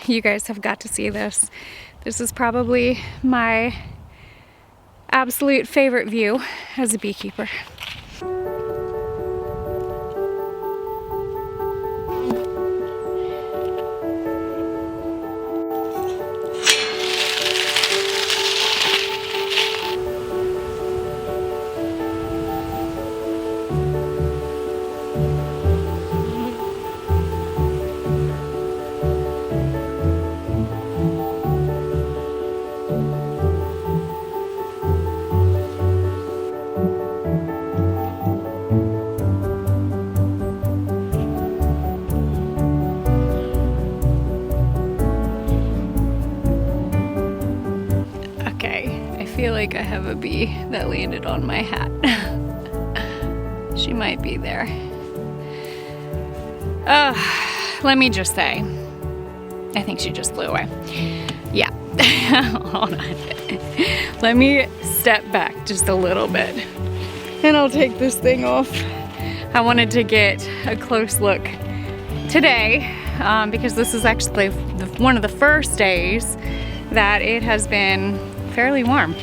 You guys have got to see this. This is probably my absolute favorite view as a beekeeper. I feel like I have a bee that landed on my hat. She might be there. Let me just say, I think she just flew away. Yeah, hold on. Let me step back just a little bit and I'll take this thing off. I wanted to get a close look today because this is actually one of the first days that it has been fairly warm.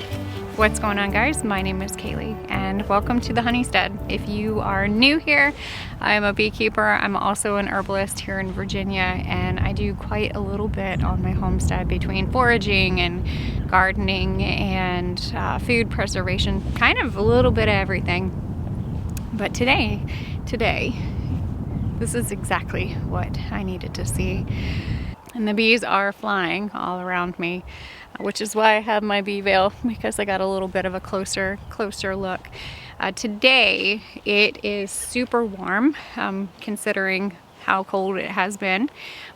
What's going on, guys? My name is Kaylee and welcome to the Honeystead. If you are new here, I'm a beekeeper. I'm also an herbalist here in Virginia, and I do quite a little bit on my homestead between foraging and gardening and food preservation, kind of a little bit of everything. But today, this is exactly what I needed to see. And the bees are flying all around me, which is why I have my bee veil, because I got a little bit of a closer look. Today it is super warm, considering how cold it has been,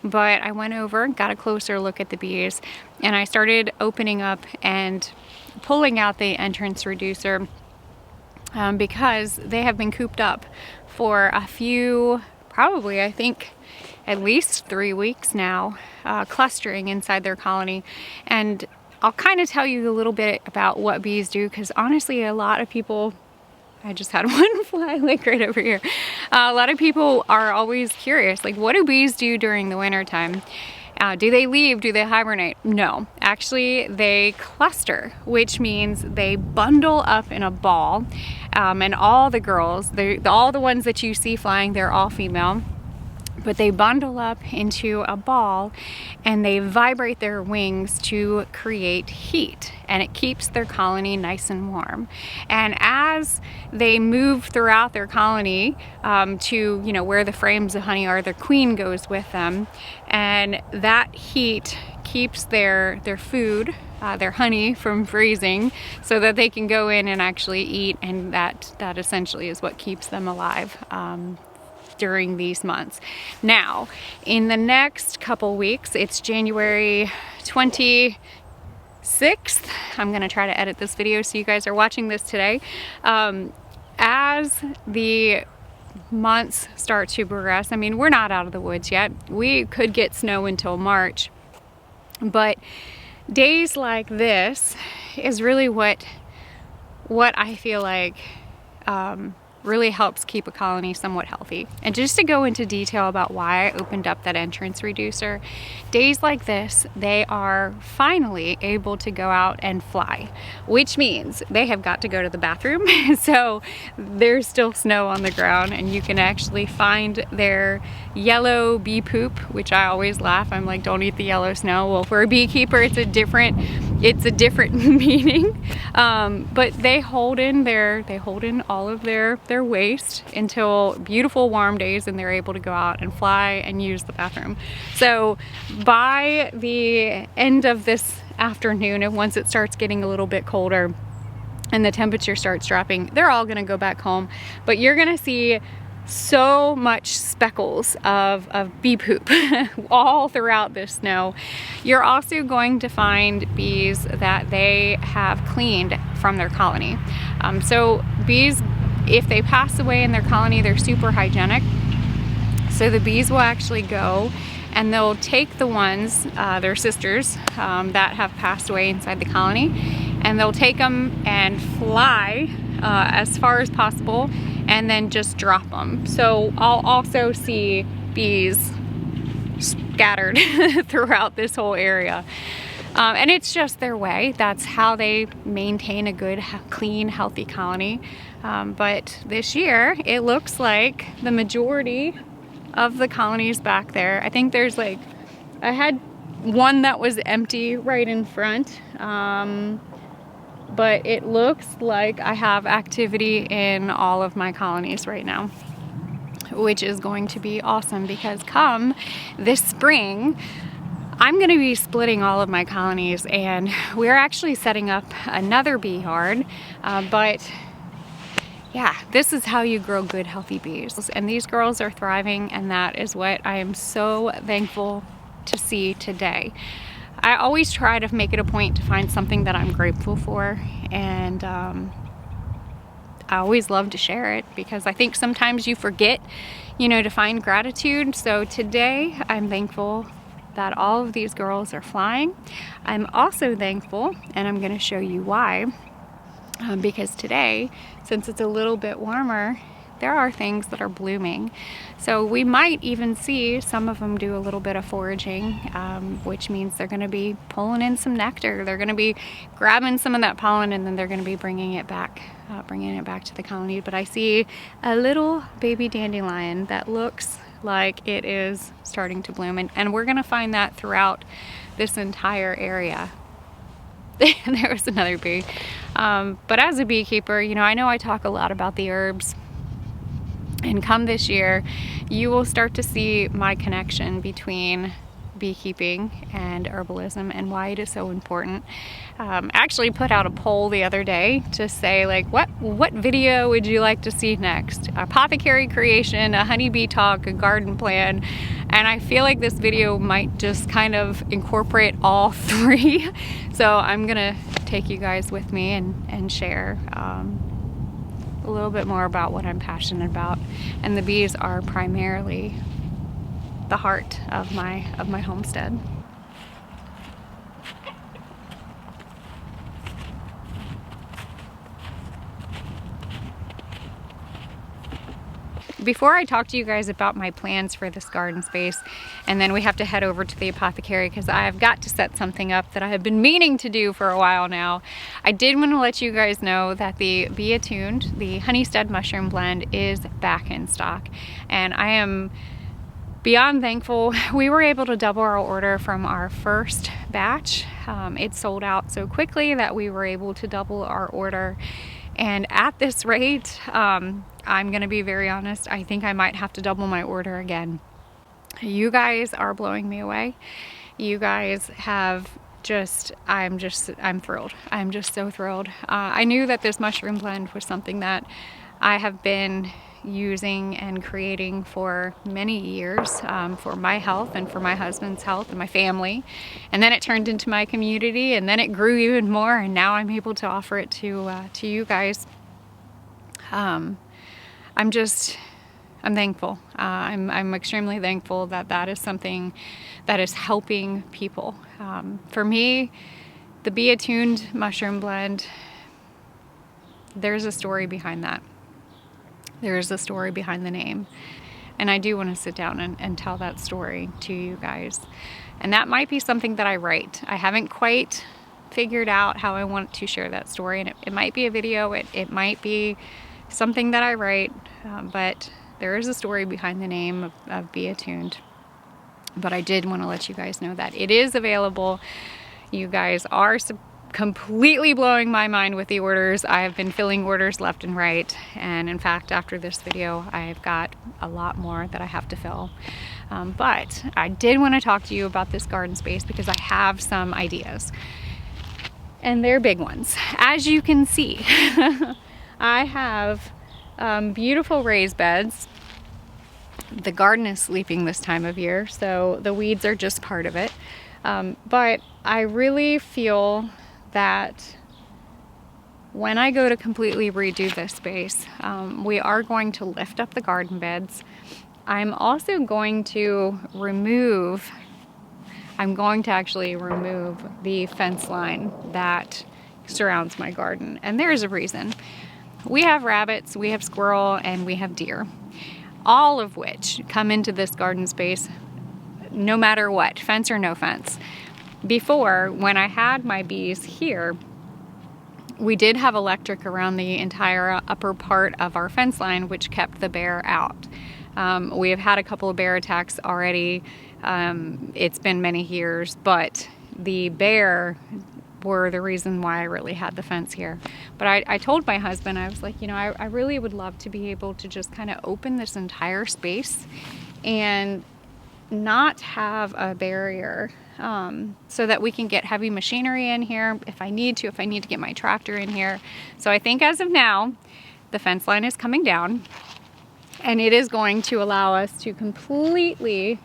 but I went over, got a closer look at the bees, and I started opening up and pulling out the entrance reducer because they have been cooped up for a few, probably I think at least 3 weeks now, clustering inside their colony. And I'll kind of tell you a little bit about what bees do, because honestly a lot of people, I just had one fly like right over here. A lot of people are always curious, like, what do bees do during the winter time? Do they leave? Do they hibernate? No, actually they cluster, which means they bundle up in a ball, and all the girls, all the ones that you see flying, they're all female. But they bundle up into a ball and they vibrate their wings to create heat, and it keeps their colony nice and warm. And as they move throughout their colony to, you know, where the frames of honey are, their queen goes with them, and that heat keeps their food, their honey, from freezing, so that they can go in and actually eat, and that essentially is what keeps them alive during these months. Now, in the next couple weeks, it's January 26th. I'm gonna try to edit this video so you guys are watching this today. As the months start to progress, I mean, we're not out of the woods yet. We could get snow until March, but days like this is really what I feel like really helps keep a colony somewhat healthy. And just to go into detail about why I opened up that entrance reducer, days like this, they are finally able to go out and fly, which means they have got to go to the bathroom. So there's still snow on the ground, and you can actually find their yellow bee poop, which I always laugh. I'm like, don't eat the yellow snow. Well, for a beekeeper, it's a different meaning. But they hold in all of their waste until beautiful warm days, and they're able to go out and fly and use the bathroom. So by the end of this afternoon, and once it starts getting a little bit colder and the temperature starts dropping, they're all gonna go back home. But you're gonna see so much speckles of bee poop all throughout this snow. You're also going to find bees that they have cleaned from their colony. So bees, if they pass away in their colony, they're super hygienic. So the bees will actually go and they'll take the ones, their sisters, that have passed away inside the colony, and they'll take them and fly as far as possible, and then just drop them. So I'll also see bees scattered throughout this whole area. And it's just their way. That's how they maintain a good, clean, healthy colony. But this year, it looks like the majority of the colonies back there, I think there's like, I had one that was empty right in front. But it looks like I have activity in all of my colonies right now, which is going to be awesome because come this spring, I'm going to be splitting all of my colonies, and we're actually setting up another bee yard. But yeah, this is how you grow good, healthy bees. And these girls are thriving, and that is what I am so thankful to see today. I always try to make it a point to find something that I'm grateful for, and I always love to share it because I think sometimes you forget, you know, to find gratitude. So today I'm thankful that all of these girls are flying. I'm also thankful, and I'm going to show you why, because today, since it's a little bit warmer, there are things that are blooming. So we might even see some of them do a little bit of foraging, which means they're going to be pulling in some nectar. They're going to be grabbing some of that pollen, and then they're going to be bringing it back to the colony. But I see a little baby dandelion that looks like it is starting to bloom, and we're going to find that throughout this entire area. There was another bee. But as a beekeeper, you know, I know I talk a lot about the herbs. And come this year, you will start to see my connection between beekeeping and herbalism and why it is so important. Actually put out a poll the other day to say, like, what video would you like to see next? Apothecary creation, a honeybee talk, a garden plan. And I feel like this video might just kind of incorporate all three. So I'm gonna take you guys with me and share a little bit more about what I'm passionate about. And the bees are primarily the heart of my homestead. Before I talk to you guys about my plans for this garden space, and then we have to head over to the apothecary because I have got to set something up that I have been meaning to do for a while now. I did want to let you guys know that the Be Attuned, the Honeystead mushroom blend, is back in stock, and I am beyond thankful. We were able to double our order from our first batch. It sold out so quickly that we were able to double our order. And at this rate, I'm gonna be very honest, I think I might have to double my order again. You guys are blowing me away. You guys have I'm thrilled. I'm just so thrilled. I knew that this mushroom blend was something that I have been using and creating for many years, for my health and for my husband's health and my family. And then it turned into my community, and then it grew even more, and now I'm able to offer it to you guys. I'm thankful. I'm extremely thankful that that is something that is helping people. For me, the Be Attuned mushroom blend, there's a story behind that. There is a story behind the name. And I do want to sit down and tell that story to you guys. And that might be something that I write. I haven't quite figured out how I want to share that story. And it might be a video, it might be something that I write, but there is a story behind the name of Be Attuned. But I did want to let you guys know that it is available. You guys are completely blowing my mind with the orders. I have been filling orders left and right, and in fact after this video I've got a lot more that I have to fill, but I did want to talk to you about this garden space because I have some ideas, and they're big ones. As you can see, I have beautiful raised beds. The garden is sleeping this time of year, so the weeds are just part of it, but I really feel that when I go to completely redo this space, we are going to lift up the garden beds. I'm also going to actually remove the fence line that surrounds my garden. And there's a reason. We have rabbits, we have squirrel, and we have deer, all of which come into this garden space no matter what, fence or no fence. Before, when I had my bees here, we did have electric around the entire upper part of our fence line, which kept the bear out. We have had a couple of bear attacks already. It's been many years, but the bear were the reason why I really had the fence here. But I told my husband, I was like, you know, I really would love to be able to just kind of open this entire space and not have a barrier, so that we can get heavy machinery in here if I need to get my tractor in here. So I think as of now, the fence line is coming down, and it is going to allow us to completely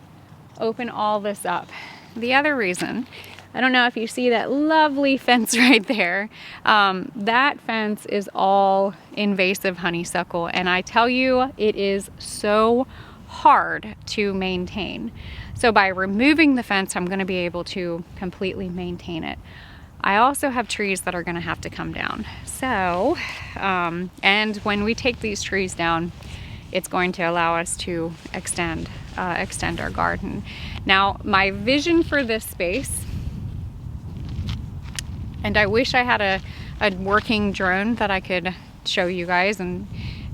open all this up. The other reason, I don't know if you see that lovely fence right there, that fence is all invasive honeysuckle, and I tell you, it is so hard to maintain. So by removing the fence, I'm going to be able to completely maintain it. I also have trees that are going to have to come down. So, and when we take these trees down, it's going to allow us to extend our garden. Now, my vision for this space, and I wish I had a working drone that I could show you guys, and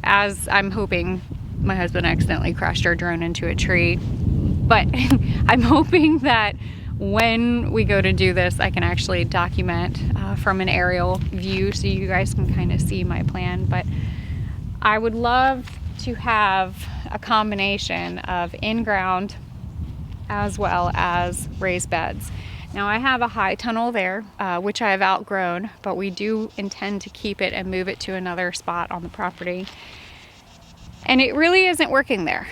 as I'm hoping, my husband accidentally crashed our drone into a tree, but I'm hoping that when we go to do this, I can actually document from an aerial view so you guys can kind of see my plan. But I would love to have a combination of in-ground as well as raised beds. Now I have a high tunnel there, which I have outgrown, but we do intend to keep it and move it to another spot on the property. And it really isn't working there.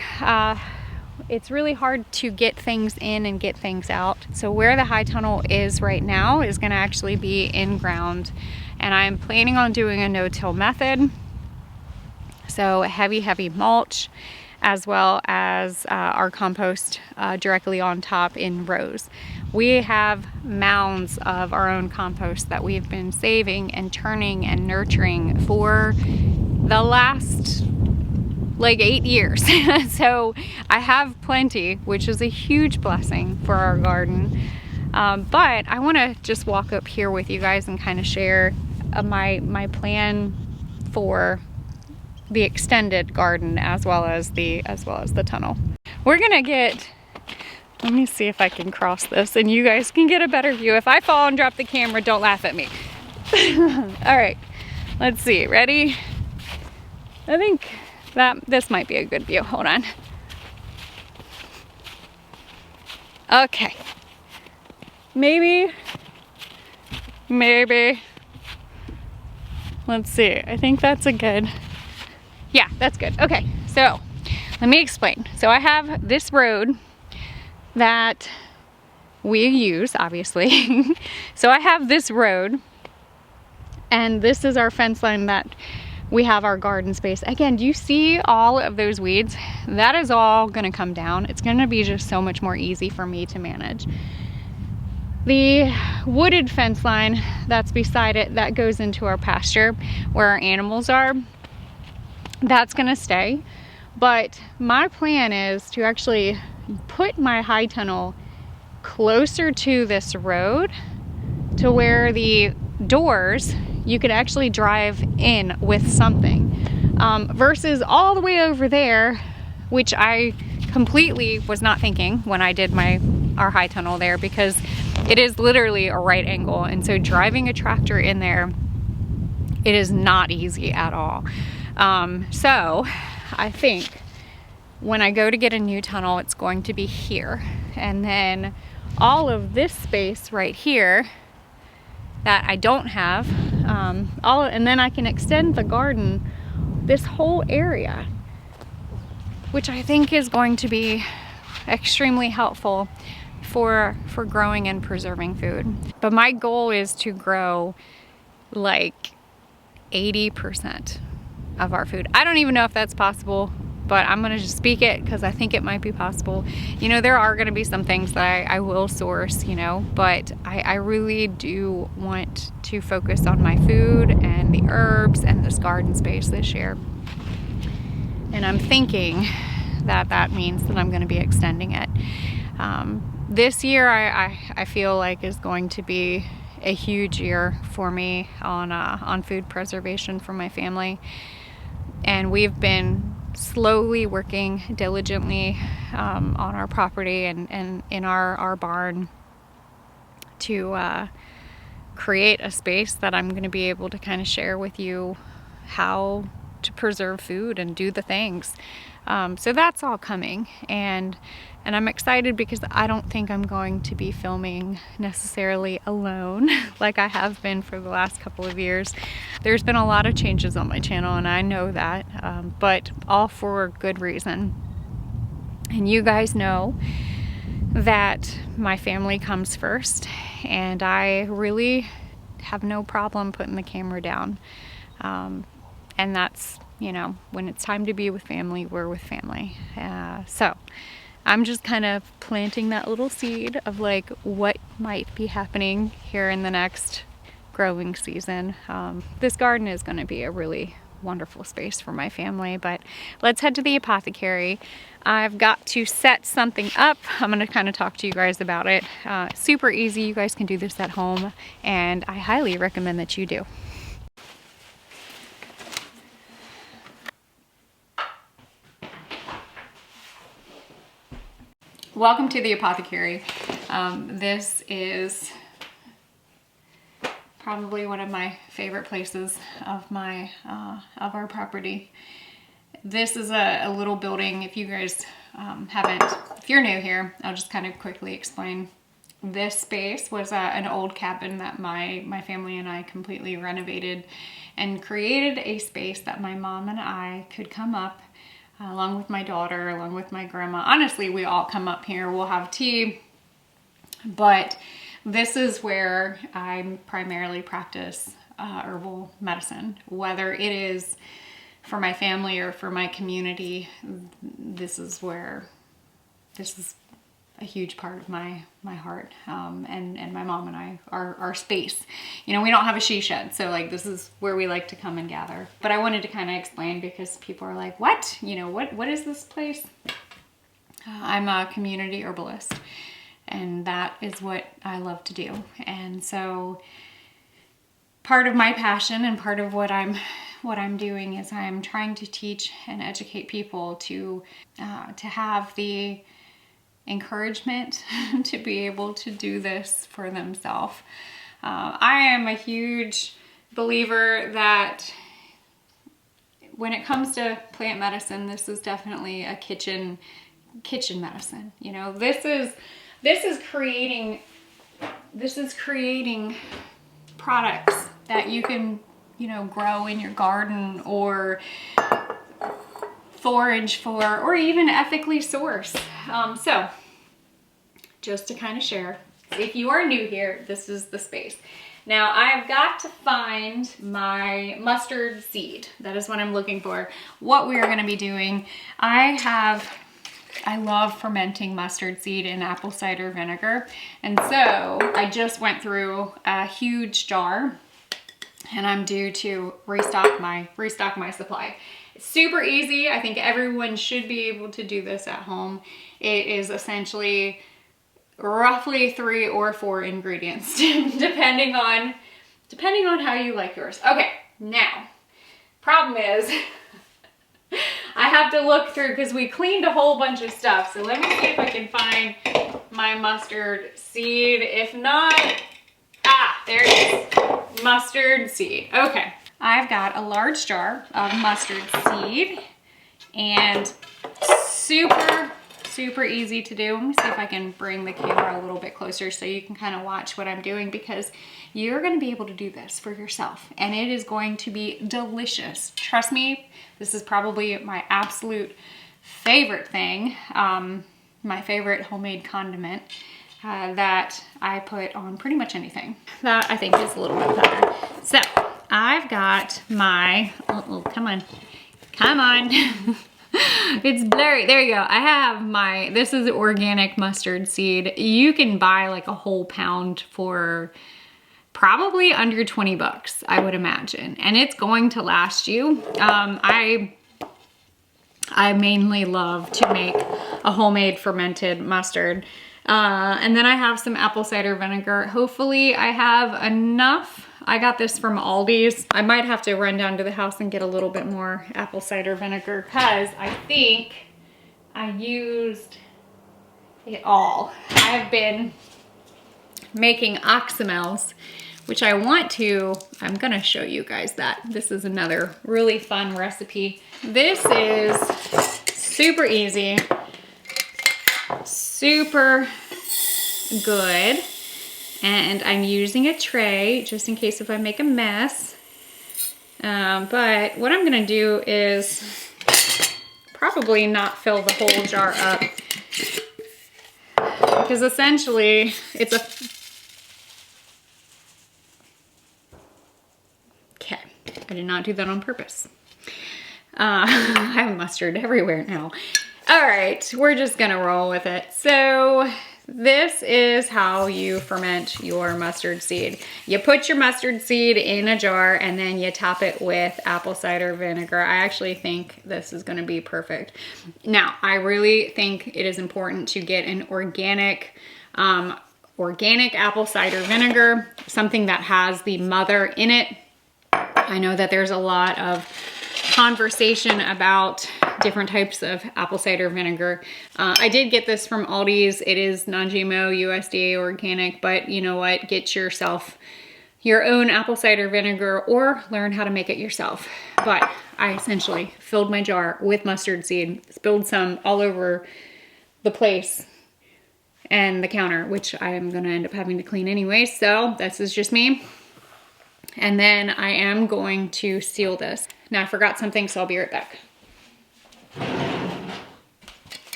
It's really hard to get things in and get things out. So where the high tunnel is right now is gonna actually be in ground. And I'm planning on doing a no-till method. So heavy mulch, as well as our compost directly on top in rows. We have mounds of our own compost that we've been saving and turning and nurturing for the last like 8 years. So I have plenty, which is a huge blessing for our garden. But I want to just walk up here with you guys and kind of share my plan for the extended garden as well as the tunnel. We're gonna get, let me see if I can cross this and you guys can get a better view. If I fall and drop the camera, don't laugh at me. All right, let's see, ready? I think that this might be a good view. Hold on. Okay. Maybe. Let's see. I think that's a good. Yeah, that's good. Okay, so let me explain. So I have this road that we use, obviously. So I have this road, and this is our fence line that we have our garden space. Again, do you see all of those weeds? That is all gonna come down. It's gonna be just so much more easy for me to manage. The wooded fence line that's beside it, that goes into our pasture where our animals are, that's gonna stay. But my plan is to actually put my high tunnel closer to this road to where the doors, you could actually drive in with something, versus all the way over there, which I completely was not thinking when I did our high tunnel there, because it is literally a right angle, and so driving a tractor in there, it is not easy at all. So I think when I go to get a new tunnel, it's going to be here, and then all of this space right here that I don't have, and then I can extend the garden this whole area, which I think is going to be extremely helpful for growing and preserving food. But my goal is to grow like 80% of our food. I don't even know if that's possible, but I'm gonna just speak it because I think it might be possible. You know, there are gonna be some things that I will source, you know, but I really do want to focus on my food and the herbs and this garden space this year. And I'm thinking that that means that I'm gonna be extending it. This year I feel like is going to be a huge year for me on food preservation for my family. And we've been slowly working diligently on our property and in our barn to create a space that I'm going to be able to kind of share with you how to preserve food and do the things. So that's all coming, and I'm excited because I don't think I'm going to be filming necessarily alone like I have been for the last couple of years. There's been a lot of changes on my channel, and I know that, but all for good reason. And you guys know that my family comes first, and I really have no problem putting the camera down. And that's, you know, when it's time to be with family, we're with family. So I'm just kind of planting that little seed of like what might be happening here in the next growing season. This garden is going to be a really wonderful space for my family, but let's head to the apothecary. I've got to set something up. I'm going to kind of talk to you guys about it. Super easy. You guys can do this at home, and I highly recommend that you do. Welcome to the apothecary. This is probably one of my favorite places of our property. This is a little building. If you guys if you're new here, I'll just kind of quickly explain. This space was an old cabin that my family and I completely renovated and created a space that my mom and I could come up along with my daughter, along with my grandma. Honestly, we all come up here, we'll have tea, but this is where I primarily practice herbal medicine. Whether it is for my family or for my community, this is a huge part of my heart, and my mom and I, our space. You know, we don't have a she shed, so like this is where we like to come and gather. But I wanted to kind of explain because people are like, what? You know, what is this place? I'm a community herbalist, and that is what I love to do. And so part of my passion and part of what I'm doing is I'm trying to teach and educate people to have the encouragement to be able to do this for themselves. I am a huge believer that when it comes to plant medicine, this is definitely a kitchen medicine. You know, this is creating products that you can, you know, grow in your garden or forage for, or even ethically source. So just to kind of share, if you are new here, this is the space. Now I've got to find my mustard seed. That is what I'm looking for. What we are going to be doing, I love fermenting mustard seed in apple cider vinegar. And so I just went through a huge jar, and I'm due to restock my supply. It's super easy. I think everyone should be able to do this at home. It is essentially roughly 3 or 4 ingredients, depending on how you like yours. Okay, now, problem is, I have to look through because we cleaned a whole bunch of stuff. So let me see if I can find my mustard seed. If not, there it is, mustard seed. Okay. I've got a large jar of mustard seed, and super easy to do. Let me see if I can bring the camera a little bit closer so you can kind of watch what I'm doing, because you're going to be able to do this for yourself, and it is going to be delicious. Trust me, this is probably my absolute favorite thing, my favorite homemade condiment that I put on pretty much anything. That I think is a little bit better. So I've got my, come on. It's blurry. There you go. I have this is organic mustard seed. You can buy like a whole pound for probably under 20 bucks, I would imagine. And it's going to last you. I mainly love to make a homemade fermented mustard. And then I have some apple cider vinegar. Hopefully I have enough. I got this from Aldi's. I might have to run down to the house and get a little bit more apple cider vinegar because I think I used it all. I've been making oxymels, which I'm gonna show you guys that. This is another really fun recipe. This is super easy, super good. And I'm using a tray just in case if I make a mess. But what I'm gonna do is probably not fill the whole jar up because essentially it's okay, I did not do that on purpose. I have mustard everywhere now. All right, we're just gonna roll with it. So this is how you ferment your mustard seed. You put your mustard seed in a jar and then you top it with apple cider vinegar. I actually think this is gonna be perfect. Now, I really think it is important to get an organic apple cider vinegar, something that has the mother in it. I know that there's a lot of conversation about different types of apple cider vinegar. I did get this from Aldi's. It is non-GMO, USDA organic, but you know what? Get yourself your own apple cider vinegar or learn how to make it yourself. But I essentially filled my jar with mustard seed, spilled some all over the place and the counter, which I'm gonna end up having to clean anyway. So this is just me. And then I am going to seal this. Now I forgot something, so I'll be right back.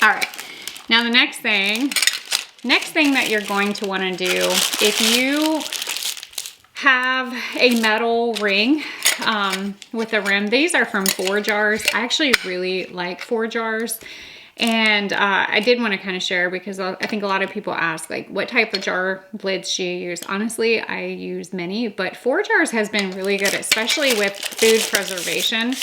All right, now the next thing that you're going to wanna do, if you have a metal ring with a rim, these are from 4 jars. I actually really like 4 jars. And I did want to kind of share because I think a lot of people ask like what type of jar lids do you use? Honestly, I use many, but 4 jars has been really good, especially with food preservation.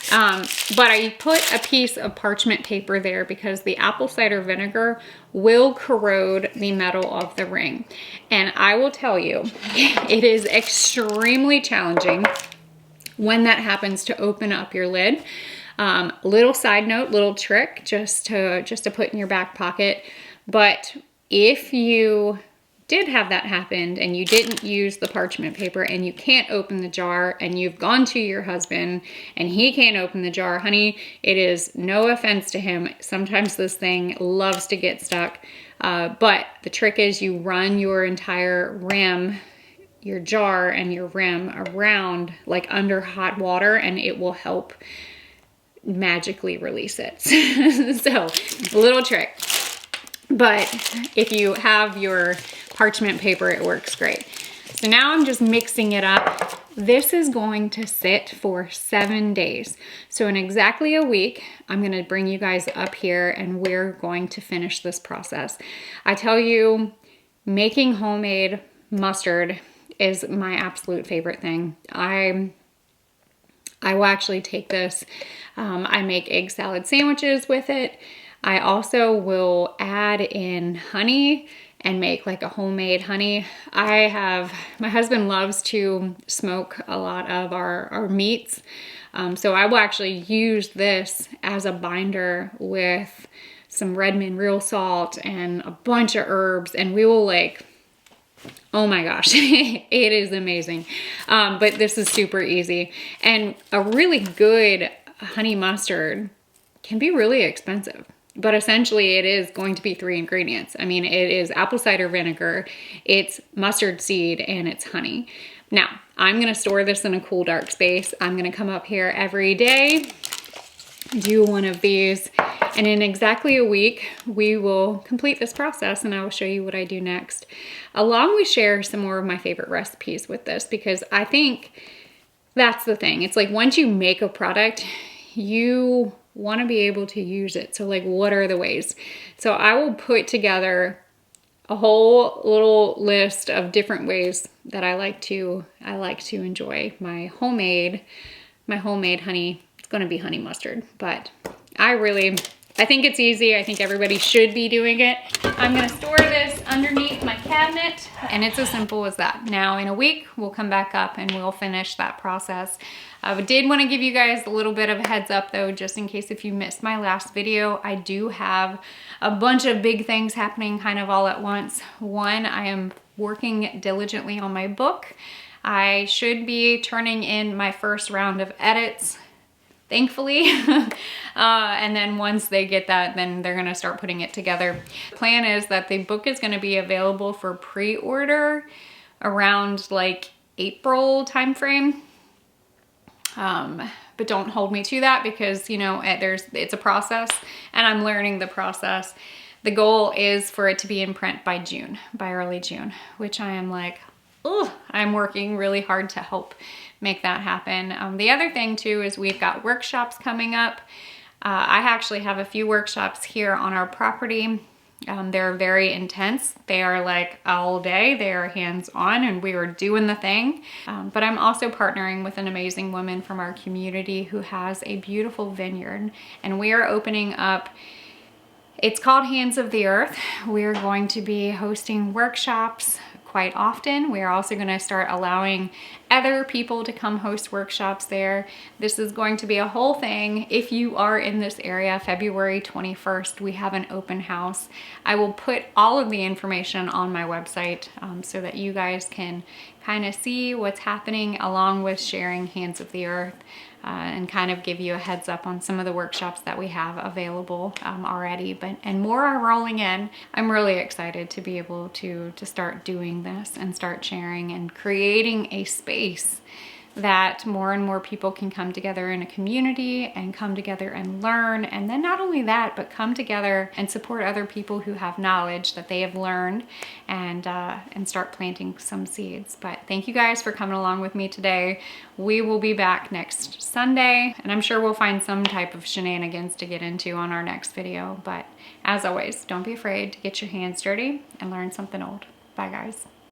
But I put a piece of parchment paper there because the apple cider vinegar will corrode the metal of the ring. And I will tell you, it is extremely challenging when that happens to open up your lid. Little side note, little trick just to put in your back pocket. But if you did have that happen and you didn't use the parchment paper and you can't open the jar and you've gone to your husband and he can't open the jar, honey, it is no offense to him. Sometimes this thing loves to get stuck. But the trick is you run your entire rim, your jar and your rim around like under hot water and it will help magically release it. So a little trick, but if you have your parchment paper, it works great. So now I'm just mixing it up. This is going to sit for 7 days. So in exactly a week, I'm going to bring you guys up here and we're going to finish this process. I tell you, making homemade mustard is my absolute favorite thing. I will actually take this. I make egg salad sandwiches with it. I also will add in honey and make like a homemade honey. My husband loves to smoke a lot of our meats. So I will actually use this as a binder with some Redmond real salt and a bunch of herbs, and we will like, oh my gosh, it is amazing. But this is super easy. And a really good honey mustard can be really expensive, but essentially it is going to be 3 ingredients. I mean, it is apple cider vinegar, it's mustard seed, and it's honey. Now, I'm gonna store this in a cool, dark space. I'm gonna come up here every day, do one of these, and in exactly a week, we will complete this process and I will show you what I do next. Along with share some more of my favorite recipes with this, because I think that's the thing. It's like once you make a product, you want to be able to use it. So like, what are the ways? So I will put together a whole little list of different ways that I like to enjoy my homemade honey. It's gonna be honey mustard, but I think it's easy. I think everybody should be doing it. I'm gonna store this underneath my cabinet, and it's as simple as that. Now in a week, we'll come back up and we'll finish that process. I did want to give you guys a little bit of a heads up though, just in case if you missed my last video. I do have a bunch of big things happening kind of all at once. One, I am working diligently on my book. I should be turning in my first round of edits, thankfully. And then once they get that, then they're gonna start putting it together. The plan is that the book is gonna be available for pre-order around like April timeframe. But don't hold me to that because, you know, it's a process and I'm learning the process. The goal is for it to be in print by June, by early June, which I am like, oh, I'm working really hard to help make that happen. The other thing too is we've got workshops coming up. I actually have a few workshops here on our property. They're very intense. They are like all day. They are hands-on and we are doing the thing. But I'm also partnering with an amazing woman from our community who has a beautiful vineyard, and we are opening up. It's called Hands of the Earth. We're going to be hosting workshops quite often. We're also going to start allowing other people to come host workshops there. This is going to be a whole thing. If you are in this area, February 21st, we have an open house. I will put all of the information on my website so that you guys can kind of see what's happening along with sharing Hands of the Earth. And kind of give you a heads up on some of the workshops that we have available already, and more are rolling in. I'm really excited to be able to start doing this and start sharing and creating a space that more and more people can come together in a community and come together and learn. And then not only that, but come together and support other people who have knowledge that they have learned and start planting some seeds. But thank you guys for coming along with me today. We will be back next Sunday, and I'm sure we'll find some type of shenanigans to get into on our next video. But as always, don't be afraid to get your hands dirty and learn something old. Bye guys.